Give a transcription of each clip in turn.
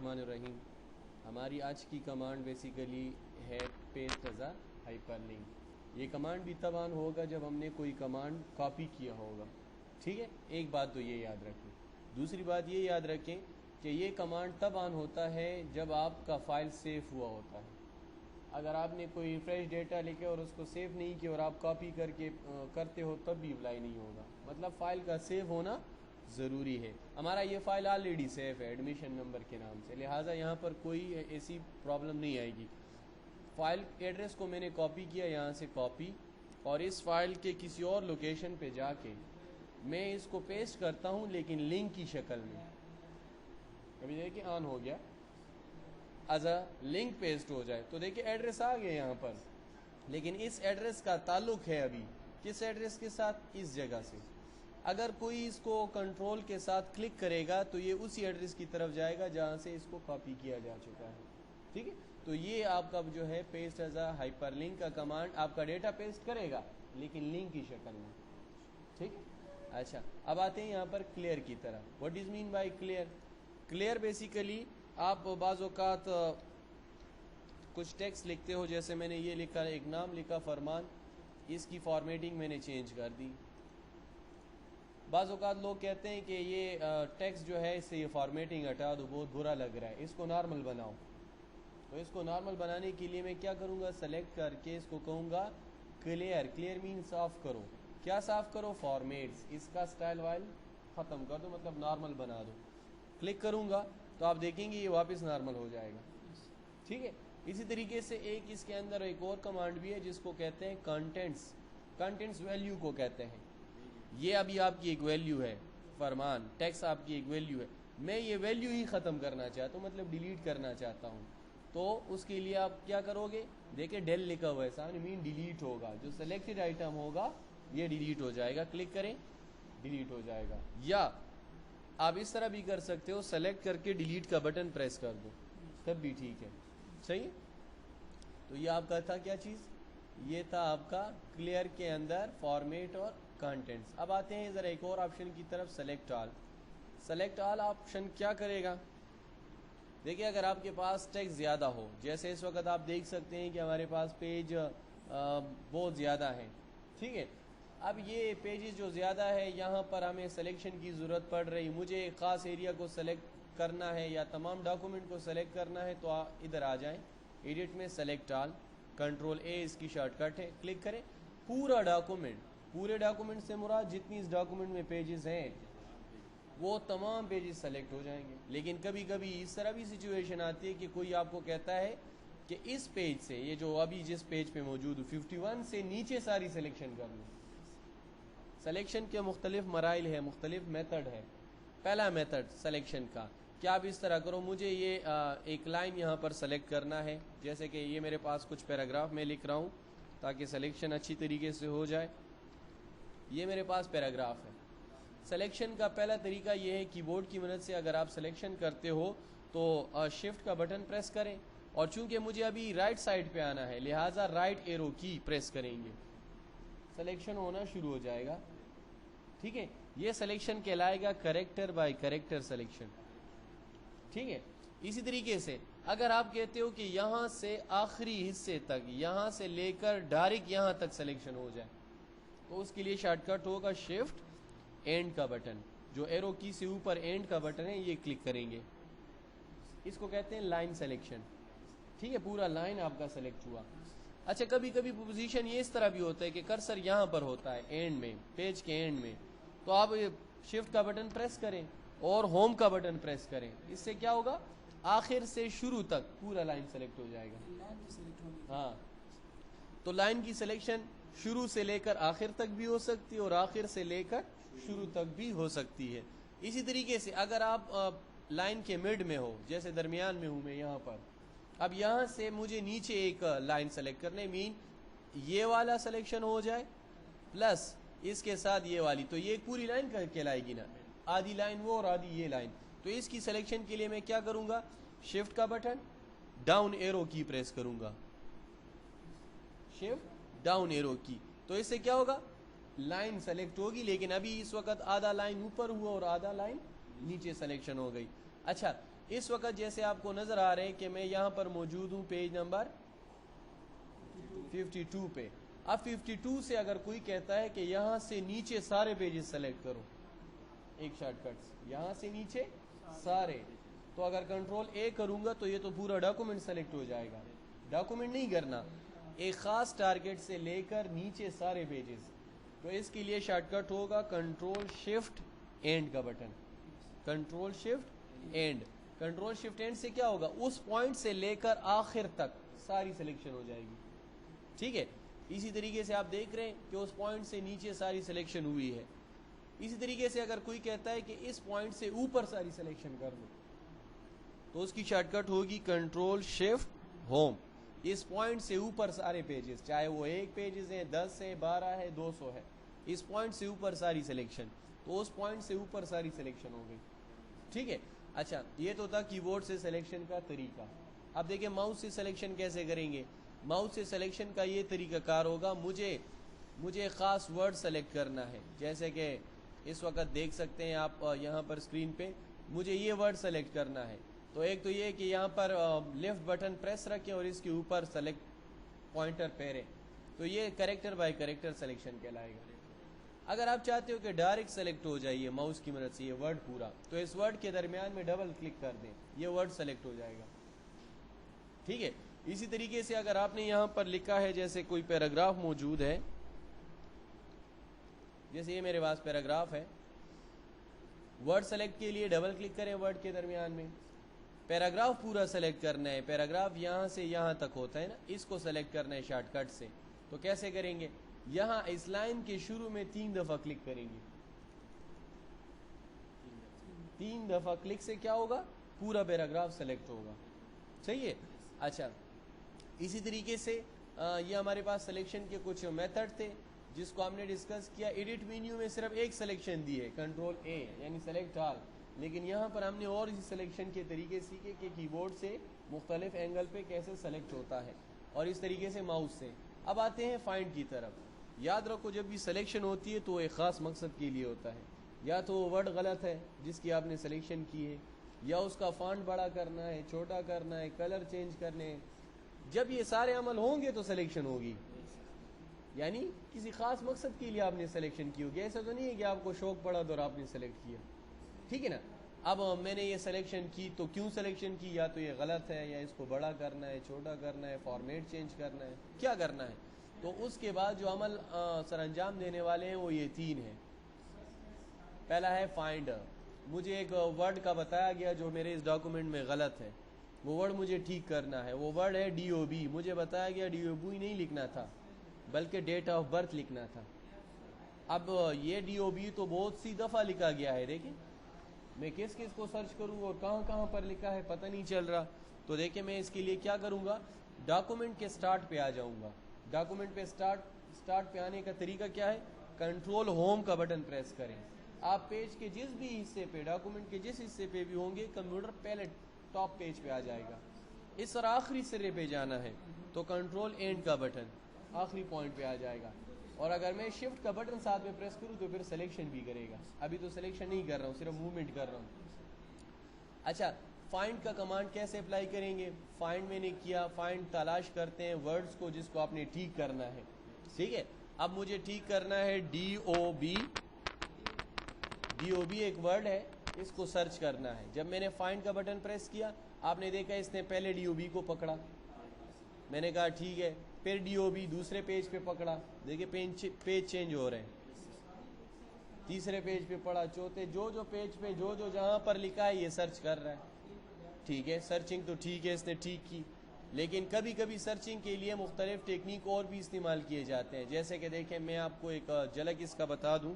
बिस्मिल्लाहिर्रहमानिर्रहीम। हमारी आज की कमांड बेसिकली है पेस्ट एज अ हाइपरलिंक। ये कमांड भी तब ऑन होगा जब हमने कोई कमांड कॉपी किया होगा। ठीक है, एक बात तो ये याद रखें। दूसरी बात ये याद रखें कि ये कमांड तब ऑन होता है जब आपका फ़ाइल सेव हुआ होता है। अगर आपने कोई फ्रेश डेटा लिखे और उसको सेव नहीं किया और आप कॉपी करके करते हो तब भी अप्लाई नहीं होगा। मतलब फ़ाइल का सेव होना ज़रूरी है। हमारा ये फ़ाइल ऑलरेडी सेव है एडमिशन नंबर के नाम से, लिहाजा यहाँ पर कोई ऐसी प्रॉब्लम नहीं आएगी। फ़ाइल एड्रेस को मैंने कॉपी किया, यहाँ से कॉपी, और इस फाइल के किसी और लोकेशन पे जाके मैं इसको पेस्ट करता हूँ, लेकिन लिंक की शक्ल में। अभी देखिए ऑन हो गया, एज अ लिंक पेस्ट हो जाए तो देखिए एड्रेस आ गया यहाँ पर, लेकिन इस एड्रेस का ताल्लुक है अभी किस एड्रेस के साथ, इस जगह से। अगर कोई इसको कंट्रोल के साथ क्लिक करेगा तो ये उसी एड्रेस की तरफ जाएगा जहाँ से इसको कॉपी किया जा चुका है। ठीक है, तो ये आपका जो है paste as a hyperlink का कमांड आपका डेटा पेस्ट करेगा लेकिन लिंक की शक्ल में। ठीक है, अच्छा अब आते हैं यहाँ पर क्लियर की तरह। What is mean by clear? Clear basically आप बाज़ औक़ात कुछ टेक्स्ट लिखते हो, जैसे मैंने ये लिखा, एक नाम लिखा फरमान, इसकी फॉर्मेटिंग मैंने चेंज कर दी। बाज़ औक़ात लोग कहते हैं कि ये टेक्स्ट जो है इससे ये फॉर्मेटिंग हटा दो, बहुत बुरा लग रहा है, इसको नॉर्मल बनाओ। तो इसको नॉर्मल बनाने के लिए मैं क्या करूँगा, सेलेक्ट करके इसको कहूँगा क्लियर। क्लियर मीन साफ़ करो। क्या साफ़ करो? फॉर्मेट्स। इसका स्टाइल वाइल ख़त्म कर दो, मतलब नॉर्मल बना दो। क्लिक करूँगा तो आप देखेंगे ये वापस नॉर्मल हो जाएगा। ठीक है, इसी तरीके से एक इसके अंदर एक और कमांड भी है जिसको कहते हैं कंटेंट्स। कंटेंट्स वैल्यू को कहते हैं। ये अभी आपकी एक वैल्यू है, फरमान टेक्स्ट आपकी एक वैल्यू है, मैं ये वैल्यू ही ख़त्म करना चाहता हूँ, मतलब डिलीट करना चाहता हूँ। तो उसके लिए आप क्या करोगे, देखिए डेल लिखा हुआ है सामने, मीन डिलीट होगा। जो सेलेक्टेड आइटम होगा ये डिलीट हो जाएगा। क्लिक करें, डिलीट हो जाएगा। या आप इस तरह भी कर सकते हो, सेलेक्ट करके डिलीट का बटन प्रेस कर दो, तब भी ठीक है। सही है, तो ये आपका था क्या चीज़, ये था आपका क्लियर के अंदर फॉर्मेट और कंटेंट्स। अब आते हैं ज़रा एक और ऑप्शन की तरफ, select all. Select all option क्या करेगा, देखिए अगर आपके पास टेक्स्ट ज़्यादा हो, जैसे इस वक्त आप देख सकते हैं कि हमारे पास पेज बहुत ज़्यादा है। ठीक है, अब ये पेजेस जो ज़्यादा है यहाँ पर हमें सिलेक्शन की ज़रूरत पड़ रही, मुझे एक ख़ास एरिया को सेलेक्ट करना है या तमाम डॉक्यूमेंट को सेलेक्ट करना है, तो इधर आ जाएं एडिट में, सेलेक्ट ऑल, कंट्रोल ए इसकी शॉर्टकट है। क्लिक करें, पूरा डॉक्यूमेंट, पूरे डॉक्यूमेंट से मुराद जितनी इस डॉक्यूमेंट में पेजेस हैं वो तमाम पेजेस सेलेक्ट हो जाएंगे। लेकिन कभी कभी इस तरह भी सिचुएशन आती है कि कोई आपको कहता है कि इस पेज से, ये जो अभी जिस पेज पे मौजूद हूँ 51 से नीचे सारी सिलेक्शन कर लो। सिलेक्शन के मुख्तलिफ मराइल है, मुख्तलिफ मेथड है। पहला मेथड सिलेक्शन का, क्या आप इस तरह करो, मुझे ये एक लाइन यहाँ पर सेलेक्ट करना है, जैसे कि ये मेरे पास कुछ पैराग्राफ में लिख रहा हूँ ताकि सिलेक्शन अच्छी तरीके से हो जाए। ये मेरे पास पैराग्राफ है। सिलेक्शन का पहला तरीका ये है, कीबोर्ड की मदद से अगर आप सिलेक्शन करते हो तो शिफ्ट का बटन प्रेस करें, और चूंकि मुझे अभी राइट साइड पे आना है लिहाजा राइट एरो की प्रेस करेंगे, सिलेक्शन होना शुरू हो जाएगा। ठीक है, ये सिलेक्शन कहलाएगा करेक्टर बाय करेक्टर सिलेक्शन। ठीक है, इसी तरीके से अगर आप कहते हो कि यहाँ से आखिरी हिस्से तक, यहाँ से लेकर डायरेक्ट यहाँ तक सिलेक्शन हो जाए, तो उसके लिए शॉर्टकट होगा शिफ्ट एंड का बटन, जो एरो की से ऊपर एंड का बटन है ये क्लिक करेंगे। इसको कहते हैं लाइन सिलेक्शन। ठीक है, पूरा लाइन आपका सेलेक्ट हुआ। अच्छा, कभी कभी पोजीशन ये इस तरह भी होता है कि कर्सर यहाँ पर होता है एंड में, पेज के एंड में, तो आप शिफ्ट का बटन प्रेस करें और होम का बटन प्रेस करें। इससे क्या होगा, आखिर से शुरू तक पूरा लाइन सेलेक्ट हो जाएगा। हाँ, तो लाइन की सिलेक्शन शुरू से लेकर आखिर तक भी हो सकती है और आखिर से लेकर शुरू तक भी हो सकती है। इसी तरीके से अगर आप लाइन के मिड में हो, जैसे दरमियान में हूं मैं यहाँ पर, अब यहाँ से मुझे नीचे एक लाइन सेलेक्ट करने, मीन ये वाला सिलेक्शन हो जाए प्लस इसके साथ ये वाली, तो ये एक पूरी लाइन कहलाएगी ना, आधी लाइन वो और आधी ये लाइन। तो इसकी सिलेक्शन के लिए मैं क्या करूँगा, शिफ्ट का बटन, डाउन एरो की प्रेस करूँगा, शिफ्ट डाउन एरो की, तो इससे क्या होगा, लाइन सेलेक्ट होगी। लेकिन अभी इस वक्त आधा लाइन ऊपर हुआ और आधा लाइन नीचे सिलेक्शन हो गई। अच्छा, इस वक्त जैसे आपको नजर आ रहे हैं कि मैं यहाँ पर मौजूद हूँ पेज नंबर 52 पे। अब 52 से अगर कोई कहता है कि यहाँ से नीचे सारे पेजेस सेलेक्ट करो, एक शॉर्टकट यहाँ से नीचे सारे, तो अगर कंट्रोल ए करूंगा तो ये तो पूरा डॉक्यूमेंट सेलेक्ट हो जाएगा। डॉक्यूमेंट नहीं करना, एक खास टारगेट से लेकर नीचे सारे पेजेस। तो इसके लिए शॉर्टकट होगा कंट्रोल शिफ्ट एंड का button, control shift and. Control shift and से क्या होगा, उस पॉइंट से लेकर आखिर तक सारी सिलेक्शन हो जाएगी। ठीक है, इसी तरीके से आप देख रहे हैं कि उस पॉइंट से नीचे सारी सिलेक्शन हुई है। इसी तरीके से अगर कोई कहता है कि इस पॉइंट से ऊपर सारी सिलेक्शन कर लो, तो उसकी शॉर्टकट होगी कंट्रोल शिफ्ट होम। इस पॉइंट से ऊपर सारे पेजेस, चाहे वो एक पेजेस है, 10 है, 12 है, 200 है, इस पॉइंट से ऊपर सारी सिलेक्शन, तो उस पॉइंट से ऊपर सारी सिलेक्शन हो गई। ठीक है, अच्छा ये तो था कीबोर्ड से सिलेक्शन का तरीका। अब देखिए माउस से सिलेक्शन कैसे करेंगे। माउस से सिलेक्शन का ये तरीकाकार होगा, मुझे ख़ास वर्ड सेलेक्ट करना है, जैसे कि इस वक्त देख सकते हैं आप यहाँ पर स्क्रीन पे, मुझे ये वर्ड सेलेक्ट करना है। तो एक तो ये कि यहाँ पर लेफ्ट बटन प्रेस रखें और इसके ऊपर सेलेक्ट पॉइंटर पेरें, तो ये कैरेक्टर बाय कैरेक्टर सिलेक्शन कहलाएगा। अगर आप चाहते हो कि डायरेक्ट सेलेक्ट हो जाइए माउस की मदद से ये वर्ड पूरा, तो इस वर्ड के दरमियान में डबल क्लिक कर दें, ये वर्ड सेलेक्ट हो जाएगा। ठीक है, इसी तरीके से अगर आपने यहाँ पर लिखा है, जैसे कोई पैराग्राफ मौजूद है, जैसे ये मेरे पास पैराग्राफ है, वर्ड सेलेक्ट के लिए डबल क्लिक करें वर्ड के दरमियान में। पैराग्राफ पूरा सेलेक्ट करना है, पैराग्राफ यहाँ से यहाँ तक होता है ना, इसको सेलेक्ट करना है शॉर्टकट से। तो कैसे करेंगे, यहाँ इस लाइन के शुरू में 3 दफा क्लिक करेंगे। 3 दफा क्लिक से क्या होगा, पूरा पैराग्राफ सेलेक्ट होगा। सही है। अच्छा, इसी तरीके से ये हमारे पास सिलेक्शन के कुछ मेथड थे जिसको हमने डिस्कस किया। एडिट मेन्यू में सिर्फ एक सिलेक्शन दी है, कंट्रोल ए यानी सेलेक्ट ऑल, लेकिन यहाँ पर हमने और इसी सिलेक्शन के तरीके सीखे कि कीबोर्ड से मुख्तलिफ एंगल पे कैसे सेलेक्ट होता है, और इस तरीके से माउस से। अब आते हैं फाइंड की तरफ। याद रखो, जब भी सिलेक्शन होती है तो एक ख़ास मकसद के लिए होता है, या तो वर्ड गलत है जिसकी आपने सिलेक्शन की है, या उसका फॉन्ट बड़ा करना है, छोटा करना है, कलर चेंज करने हैं। जब ये सारे अमल होंगे तो सिलेक्शन होगी, यानी किसी खास मकसद के लिए आपने सिलेक्शन की होगी। ऐसा तो नहीं है कि आपको शौक पड़ा तो आपने सेलेक्ट किया। ठीक है ना। अब मैंने ये सिलेक्शन की तो क्यों सिलेक्शन की, या तो ये गलत है, या इसको बड़ा करना है, छोटा करना है, फॉर्मेट चेंज करना है, क्या करना है। तो उसके बाद जो अमल सर अंजाम देने वाले हैं वो ये 3 हैं। पहला है फाइंड। मुझे एक वर्ड का बताया गया जो मेरे इस डॉक्यूमेंट में गलत है, वो वर्ड मुझे ठीक करना है। वो वर्ड है DOB। मुझे बताया गया DOB नहीं लिखना था, बल्कि डेट ऑफ बर्थ लिखना था। अब ये DOB तो बहुत सी दफ़ा लिखा गया है, देखिए मैं किस किस को सर्च करूँ और कहाँ कहाँ पर लिखा है पता नहीं चल रहा। तो देखिए मैं इसके लिए क्या करूँगा, डॉक्यूमेंट के स्टार्ट पे आ जाऊँगा। डॉक्यूमेंट पे स्टार्ट पे आने का तरीका क्या है, कंट्रोल होम का बटन प्रेस करें। आप पेज के जिस भी हिस्से पे, डॉक्यूमेंट के जिस हिस्से पे भी होंगे, कंप्यूटर पहले टॉप पेज पे आ जाएगा। इस तरह आखिरी सिरे पे जाना है तो कंट्रोल एंड का बटन आखिरी पॉइंट पे आ जाएगा। और अगर मैं शिफ्ट का बटन साथ में प्रेस करूँ तो फिर सिलेक्शन भी करेगा। अभी तो सिलेक्शन नहीं कर रहा हूँ, सिर्फ मूवमेंट कर रहा हूँ। अच्छा, फाइंड का कमांड कैसे अप्लाई करेंगे। फाइंड मैंने किया, फाइंड तलाश करते हैं वर्ड्स को जिसको आपने ठीक करना है। ठीक है, अब मुझे ठीक करना है DOB। DOB एक वर्ड है, इसको सर्च करना है। जब मैंने फाइंड का बटन प्रेस किया, आपने देखा इसने पहले DOB को पकड़ा, मैंने कहा ठीक है, फिर DOB दूसरे पेज पे पकड़ा, देखिए पेज चेंज हो रहे हैं। तीसरे पेज पे पड़ा, चौथे, जो पेज पे जो जहाँ पर लिखा है ये सर्च कर रहा है। ठीक है, सर्चिंग तो ठीक है, इसने ठीक की, लेकिन कभी कभी सर्चिंग के लिए मुख्तलिफ टेक्निक और भी इस्तेमाल किए जाते हैं। जैसे कि देखें, मैं आपको एक झलक इसका बता दूं।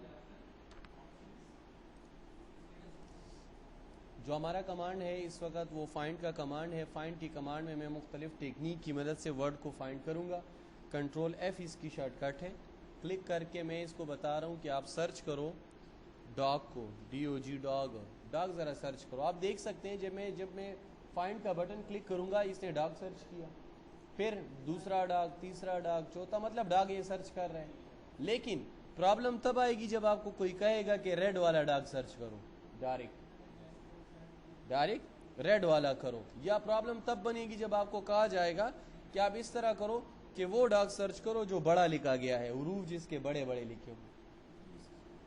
जो हमारा कमांड है इस वक्त वो फाइंड का कमांड है। फाइंड की कमांड में मैं मुख्तलिफ टेक्निक की मदद से वर्ड को फाइंड करूँगा। कंट्रोल F इसकी शॉर्टकट है। क्लिक करके मैं इसको बता रहा हूँ कि आप सर्च करो डॉग को, DOG डॉग। डॉग ज़रा सर्च करो। आप देख सकते हैं जब मैं फाइंड का बटन क्लिक करूँगा, इसने डॉग सर्च किया, फिर दूसरा डॉग, तीसरा डॉग, चौथा, मतलब डॉग ये सर्च कर रहे हैं। लेकिन प्रॉब्लम तब आएगी जब आपको कोई कहेगा कि रेड वाला डॉग सर्च करो, डायरेक्ट रेड वाला करो। या प्रॉब्लम तब बनेगी जब आपको कहा जाएगा कि आप इस तरह करो कि वो डॉग सर्च करो जो बड़ा लिखा गया है, हरूफ जिसके बड़े बड़े लिखे हो।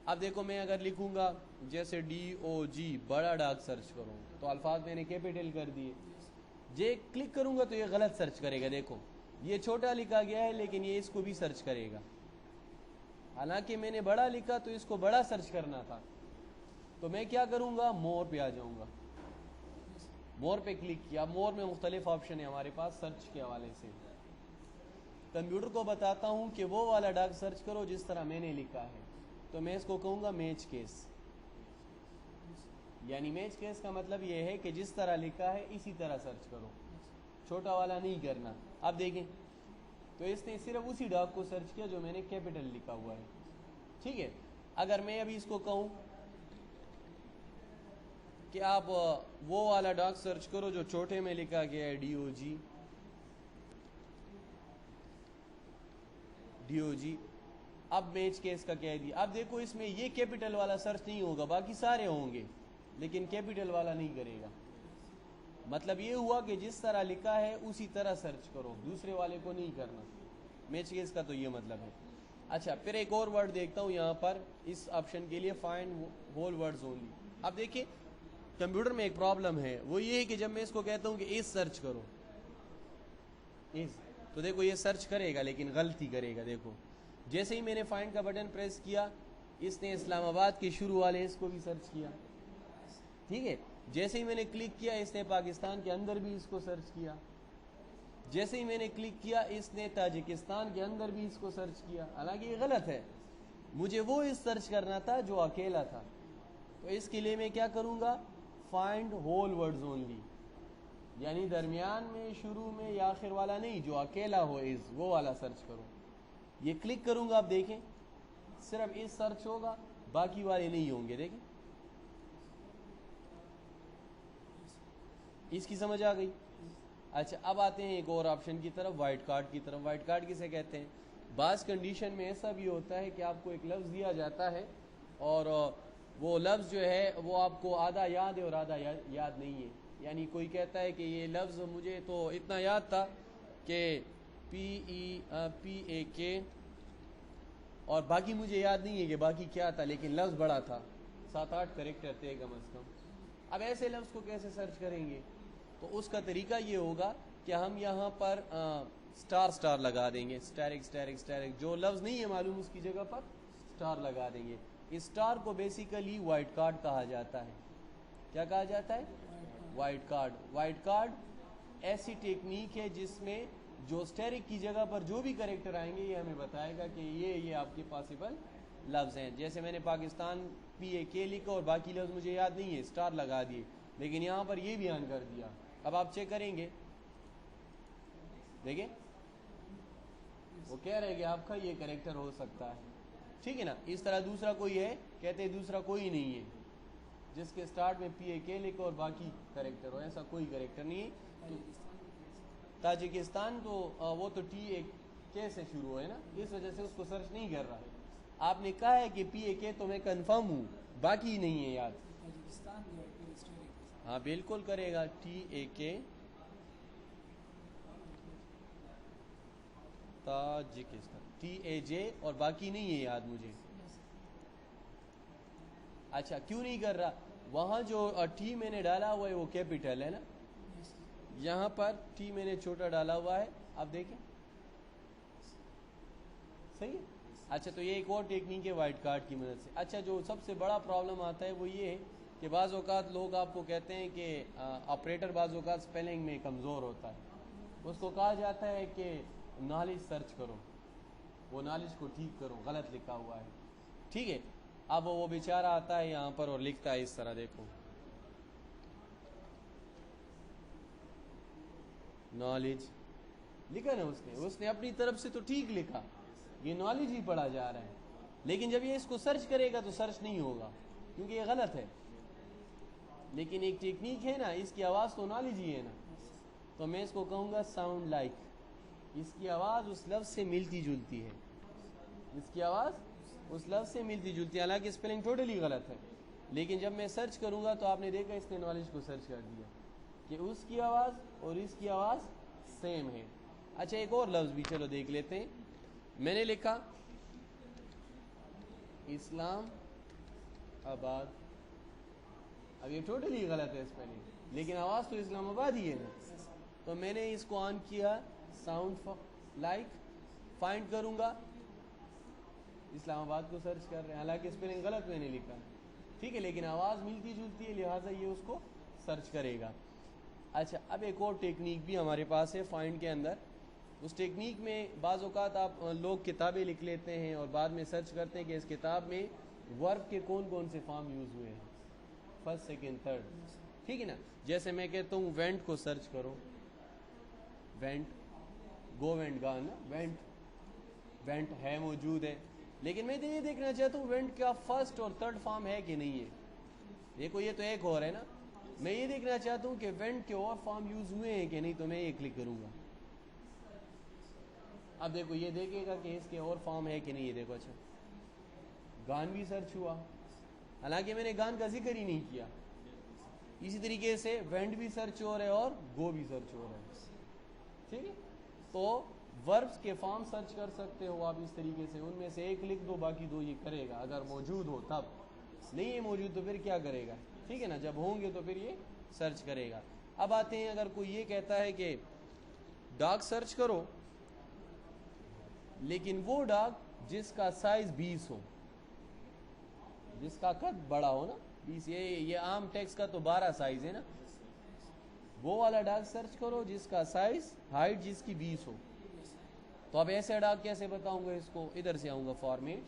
अब देखो मैं अगर लिखूंगा जैसे DOG बड़ा डॉग सर्च करो तो अल्फाज मैंने कैपिटल कर दिए, जे क्लिक करूंगा तो ये गलत सर्च करेगा। देखो ये छोटा लिखा गया है लेकिन ये इसको भी सर्च करेगा, हालांकि मैंने बड़ा लिखा तो इसको बड़ा सर्च करना था। तो मैं क्या करूंगा, मोर पे आ जाऊंगा, मोर पे क्लिक किया। मोर में मुख्तलिफ ऑप्शन है हमारे पास सर्च के हवाले से। कंप्यूटर को बताता हूं कि वो वाला डॉग सर्च करो जिस तरह मैंने लिखा है, तो मैं इसको कहूंगा मैच केस। यानी मैच केस का मतलब ये है कि जिस तरह लिखा है इसी तरह सर्च करो, छोटा वाला नहीं करना। अब देखें तो इसने सिर्फ उसी डॉग को सर्च किया जो मैंने कैपिटल लिखा हुआ है, ठीक है। अगर मैं अभी इसको कहूं कि आप वो वाला डॉग सर्च करो जो छोटे में लिखा गया है DOG, अब मैच केस का कह दिया। अब देखो इसमें ये कैपिटल वाला सर्च नहीं होगा, बाकी सारे होंगे लेकिन कैपिटल वाला नहीं करेगा। मतलब ये हुआ कि जिस तरह लिखा है उसी तरह सर्च करो, दूसरे वाले को नहीं करना। मैच केस का तो ये मतलब है। अच्छा फिर एक और वर्ड देखता हूँ यहाँ पर इस ऑप्शन के लिए, फाइंड होल वर्ड्स ओनली। अब देखिए कंप्यूटर में एक प्रॉब्लम है, वो ये है कि जब मैं इसको कहता हूँ कि इस सर्च करो इस, तो देखो ये सर्च करेगा लेकिन गलती करेगा। देखो जैसे ही मैंने फाइंड का बटन प्रेस किया इसने इस्लामाबाद के शुरू वाले इसको भी सर्च किया, ठीक है। जैसे ही मैंने क्लिक किया इसने पाकिस्तान के अंदर भी इसको सर्च किया, जैसे ही मैंने क्लिक किया इसने ताजिकिस्तान के अंदर भी इसको सर्च किया। हालांकि ये गलत है, मुझे वो इस सर्च करना था जो अकेला था। तो इसके लिए मैं क्या करूंगा, फाइंड होल वर्ड्स ओनली, यानी दरमियान में, शुरू में या आखिर वाला नहीं, जो अकेला हो इस, वो वाला सर्च करो। ये क्लिक करूंगा, आप देखें सिर्फ इस सर्च होगा, बाकी वाले नहीं होंगे। देखें इसकी समझ आ गई। अच्छा अब आते हैं एक और ऑप्शन की तरफ, वाइट कार्ड की तरफ। वाइट कार्ड किसे कहते हैं, बास कंडीशन में ऐसा भी होता है कि आपको एक लफ्ज़ दिया जाता है और वो लफ्ज़ जो है वो आपको आधा याद है और आधा याद नहीं है। यानी कोई कहता है कि ये लफ्ज़ मुझे तो इतना याद था कि PEAK और बाकी मुझे याद नहीं है कि बाकी क्या था, लेकिन लफ्ज़ बड़ा था, 7-8 करेक्टर थे कम अज़ कम। अब ऐसे लफ्ज़ को कैसे सर्च करेंगे, तो उसका तरीका ये होगा कि हम यहाँ पर स्टार लगा देंगे, स्टैरिक, जो लफ्ज़ नहीं है मालूम उसकी जगह पर स्टार लगा देंगे। इस स्टार को बेसिकली वाइट कार्ड कहा जाता है। क्या कहा जाता है, वाइट कार्ड। वाइट कार्ड ऐसी टेक्निक है जिसमें जो स्टैरिक की जगह पर जो भी करेक्टर आएंगे ये हमें बताएगा कि ये आपके पॉसिबल लफ्ज़ हैं। जैसे मैंने पाकिस्तान PAK लिखा और बाकी लफ्ज़ मुझे याद नहीं है, स्टार लगा दिए, लेकिन यहाँ पर ये बयान कर दिया। अब आप चेक करेंगे, देखिए वो कह रहे हैं कि आपका ये करेक्टर हो सकता है, ठीक है ना। इस तरह दूसरा कोई है, कहते हैं दूसरा कोई नहीं है जिसके स्टार्ट में PAK लिखो और बाकी करेक्टर हो, ऐसा कोई करेक्टर नहीं है। ताजिकिस्तान तो वो तो TAK से शुरू है ना, इस वजह से उसको सर्च नहीं कर रहा। आपने कहा है कि PAK तो मैं कंफर्म हूँ, बाकी नहीं है याद। हाँ बिल्कुल करेगा, TAK ताजिकिस्तान, TAJ और बाकी नहीं है याद मुझे। अच्छा क्यों नहीं कर रहा, वहाँ जो T मैंने डाला हुआ है वो कैपिटल है ना, यहाँ पर T मैंने छोटा डाला हुआ है, आप देखें सही है। अच्छा तो ये एक और टेक्निक है वाइट कार्ड की मदद से। अच्छा जो सबसे बड़ा प्रॉब्लम आता है वो ये है कि बाज़ औक़ात लोग आपको कहते हैं कि ऑपरेटर बाज़ औक़ात स्पेलिंग में कमज़ोर होता है, उसको कहा जाता है कि नॉलेज सर्च करो, वो नॉलेज को ठीक करो, गलत लिखा हुआ है, ठीक है। अब वो बेचारा आता है यहाँ पर और लिखता है इस तरह, देखो नॉलेज लिखा ना उसने अपनी तरफ से तो ठीक लिखा, ये नॉलेज ही पढ़ा जा रहा है, लेकिन जब ये इसको सर्च करेगा तो सर्च नहीं होगा क्योंकि ये गलत है। लेकिन एक टेक्निक है ना, इसकी आवाज़ तो नॉलेज ही है ना, तो मैं इसको कहूँगा साउंड लाइक, इसकी आवाज़ उस लफ्ज़ से मिलती जुलती है, इसकी आवाज़ उस लफ्ज़ से मिलती जुलती है, हालांकि स्पेलिंग टोटली गलत है। लेकिन जब मैं सर्च करूँगा तो आपने देखा इसने नॉलेज को सर्च कर दिया, کہ اس کی آواز اور اس کی آواز سیم ہے. اچھا ایک اور لفظ بھی چلو دیکھ لیتے ہیں. میں نے لکھا اسلام آباد. اب یہ ٹوٹلی غلط ہے اسپیلنگ، لیکن آواز تو اسلام آباد ہی ہے نا. تو میں نے اس کو آن کیا ساؤنڈ لائک، فائنڈ کروں گا اسلام آباد کو سرچ کر رہے ہیں، حالانکہ اسپیلنگ غلط میں نے لکھا، ٹھیک ہے، لیکن آواز ملتی جلتی ہے لہٰذا یہ اس کو سرچ کرے گا. اچھا اب ایک اور ٹیکنیک بھی ہمارے پاس ہے فائنڈ کے اندر. اس ٹیکنیک میں بعض اوقات آپ لوگ کتابیں لکھ لیتے ہیں اور بعد میں سرچ کرتے ہیں کہ اس کتاب میں ورب کے کون کون سے فارم یوز ہوئے ہیں، فرسٹ سیکنڈ تھرڈ، ٹھیک ہے نا. جیسے میں کہتا ہوں وینٹ کو سرچ کرو، وینٹ، گو وینٹ گان نا، وینٹ، وینٹ ہے موجود ہے، لیکن میں تو یہ دیکھنا چاہتا ہوں وینٹ کا فرسٹ اور تھرڈ فارم ہے کہ نہیں ہے. دیکھو یہ تو ایک اور ہے نا، میں یہ دیکھنا چاہتا ہوں کہ وینٹ کے اور فارم یوز ہوئے ہیں کہ نہیں، تو میں یہ کلک کروں گا. اب دیکھو یہ دیکھے گا کہ اس کے اور فارم ہے کہ نہیں. یہ دیکھو اچھا گان بھی سرچ ہوا، حالانکہ میں نے گان کا ذکر ہی نہیں کیا. اسی طریقے سے وینٹ بھی سرچ ہو رہا ہے اور گو بھی سرچ ہو رہا ہے، ٹھیک ہے. تو وربس کے فارم سرچ کر سکتے ہو آپ اس طریقے سے، ان میں سے ایک لکھ دو باقی دو یہ کرے گا اگر موجود ہو تب. نہیں ہے موجود تو پھر کیا کرے گا، ٹھیک ہے نا، جب ہوں گے تو پھر یہ سرچ کرے گا. اب آتے ہیں اگر کوئی یہ کہتا ہے کہ ڈاگ سرچ کرو، لیکن وہ ڈاگ جس کا سائز 20 ہو، جس کا قد بڑا ہو نا 20، یہ عام ٹیکس کا تو 12 سائز ہے نا، وہ والا ڈاگ سرچ کرو جس کا سائز ہائٹ جس کی 20 ہو. تو اب ایسے ڈاگ کیسے بتاؤں گا اس کو، ادھر سے آؤں گا فارمیٹ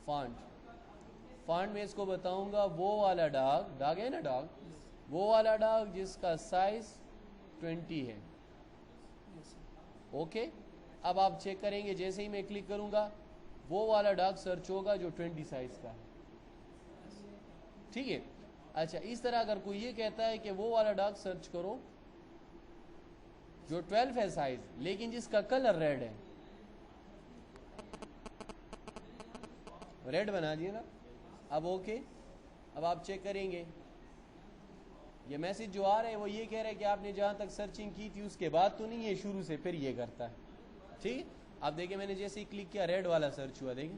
فانٹ، فانٹ میں اس کو بتاؤں گا وہ والا ڈاگ، ڈاگ ہے نا ڈاگ، وہ والا ڈاگ جس کا سائز 20 ہے. اوکے اب آپ چیک کریں گے جیسے ہی میں کلک کروں گا وہ والا ڈاگ سرچ ہوگا جو 20 سائز کا ہے، ٹھیک ہے. اچھا اس طرح اگر کوئی یہ کہتا ہے کہ وہ والا ڈاگ سرچ کرو جو 12 ہے سائز لیکن جس کا کلر ریڈ ہے، ریڈ بنا دیے نا. اب اوکے اب آپ چیک کریں گے یہ میسج جو آ رہا ہے وہ یہ کہہ رہا ہے کہ آپ نے جہاں تک سرچنگ کی تھی اس کے بعد تو نہیں، یہ شروع سے پھر یہ کرتا ہے، ٹھیک. اب دیکھیں میں نے جیسے ہی کلک کیا ریڈ والا سرچ ہوا، دیکھیں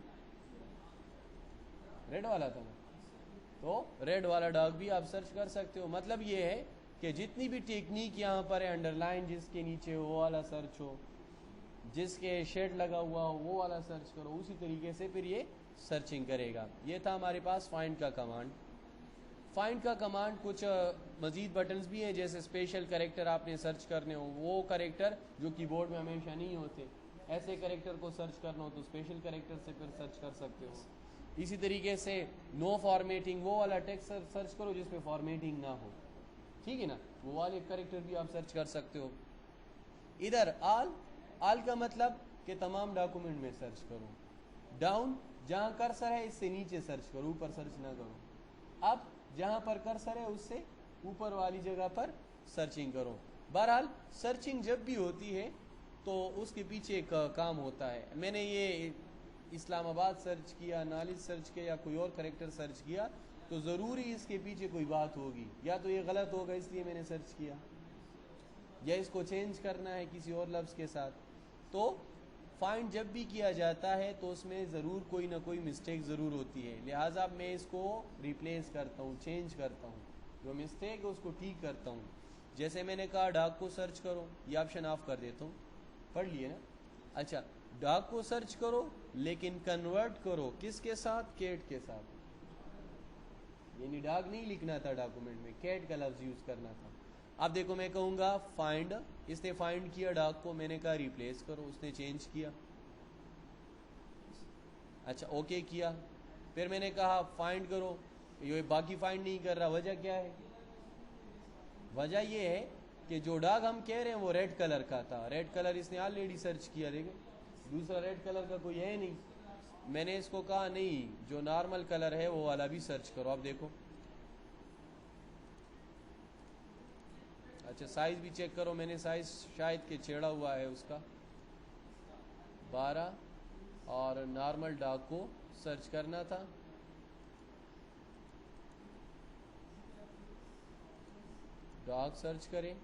ریڈ والا تھا نا، تو ریڈ والا ڈاگ بھی آپ سرچ کر سکتے ہو. مطلب یہ ہے کہ جتنی بھی ٹیکنیک یہاں پر ہے انڈر لائن جس کے نیچے وہ والا سرچ ہو، جس کے شیڈ لگا ہوا ہو وہ والا سرچ کرو، اسی طریقے سے پھر یہ سرچنگ کرے گا. یہ تھا ہمارے پاس فائنڈ کا کمانڈ. فائنڈ کا کمانڈ کچھ مزید بٹنز بھی ہیں، جیسے اسپیشل کریکٹر آپ نے سرچ کرنے ہو، وہ کریکٹر جو کی بورڈ میں ہمیشہ نہیں ہوتے، ایسے کریکٹر کو سرچ کرنا ہو تو اسپیشل کریکٹر سے پھر سرچ کر سکتے ہو. اسی طریقے سے نو فارمیٹنگ، وہ والا ٹیکسٹ سرچ کرو جس پہ فارمیٹنگ نہ ہو، ٹھیک ہے نا، وہ والے کریکٹر بھی آپ سرچ کر سکتے ہو. ادھر آل کا مطلب کہ تمام ڈاکومنٹ میں سرچ کرو. ڈاؤن جہاں کرسر ہے اس سے نیچے سرچ کرو، اوپر سرچ نہ کرو. اب جہاں پر کرسر ہے اس سے اوپر والی جگہ پر سرچنگ کرو. بہرحال سرچنگ جب بھی ہوتی ہے تو اس کے پیچھے ایک کام ہوتا ہے. میں نے یہ اسلام آباد سرچ کیا، نالج سرچ کیا یا کوئی اور کریکٹر سرچ کیا تو ضروری اس کے پیچھے کوئی بات ہوگی، یا تو یہ غلط ہوگا اس لیے میں نے سرچ کیا، یا اس کو چینج کرنا ہے کسی اور لفظ کے ساتھ. تو فائنڈ جب بھی کیا جاتا ہے تو اس میں ضرور کوئی نہ کوئی مسٹیک ضرور ہوتی ہے، لہٰذا میں اس کو ریپلیس کرتا ہوں، چینج کرتا ہوں، جو مسٹیک ہے اس کو ٹھیک کرتا ہوں. جیسے میں نے کہا ڈاگ کو سرچ کرو، یہ آپشن آف کر دیتا ہوں، پڑھ لیے نا. اچھا ڈاگ کو سرچ کرو لیکن کنورٹ کرو کس کے ساتھ، کیٹ کے ساتھ، یعنی ڈاگ نہیں لکھنا تھا ڈاکومنٹ میں، کیٹ کا لفظ یوز کرنا تھا. اب دیکھو میں کہوں گا فائنڈ، اس نے فائنڈ کیا ڈاگ کو، میں نے کہا ریپلیس کرو، اس نے چینج کیا. اچھا اوکے کیا، پھر میں نے کہا فائنڈ کرو، یہ باقی فائنڈ نہیں کر رہا. وجہ کیا ہے؟ وجہ یہ ہے کہ جو ڈاگ ہم کہہ رہے ہیں وہ ریڈ کلر کا تھا، ریڈ کلر اس نے آلریڈی سرچ کیا، دیکھیں دوسرا ریڈ کلر کا کوئی ہے نہیں. میں نے اس کو کہا نہیں جو نارمل کلر ہے وہ والا بھی سرچ کرو. اب دیکھو اچھا سائز بھی چیک کرو، میں نے سائز شاید کہ چھیڑا ہوا ہے اس کا 12، اور نارمل ڈاگ کو سرچ کرنا تھا. डॉग सर्च करें